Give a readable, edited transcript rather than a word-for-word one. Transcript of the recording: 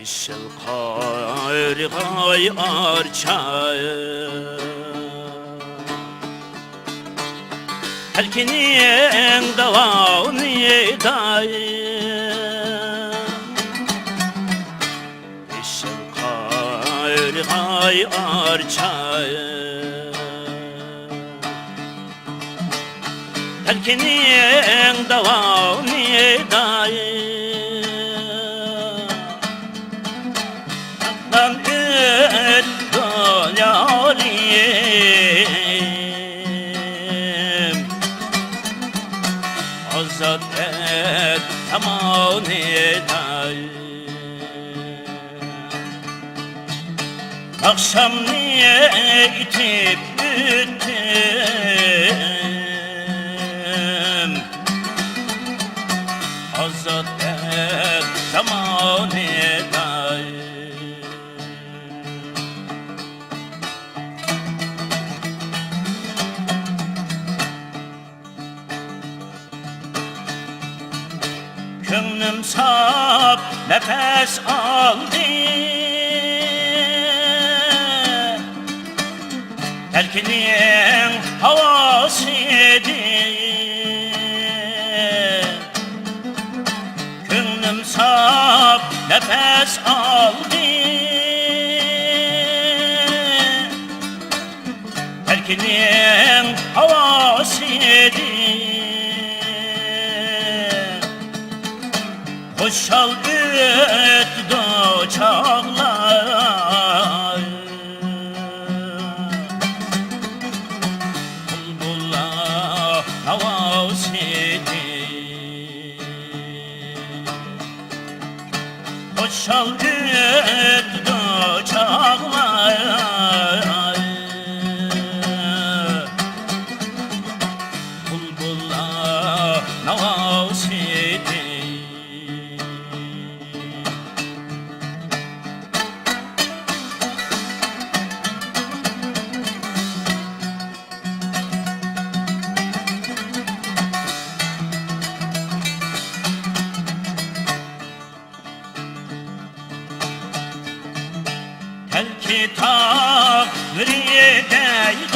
الشلقار غير çayı Herkenin davağını dayı الشلقار غير çayı Herkenin davağını dayı Ben yarim Azat et aman Akşam niye itip büttüm Azat et aman Gönlüm sap nefes aldı Terkinin havasıydı Gönlüm sap nefes aldı Terkinin havasıydı Hoşal öttü çağlar Bulbullar havasıydı Hoşal öttü çağlar Bulbullar havasıydı Kitap nerede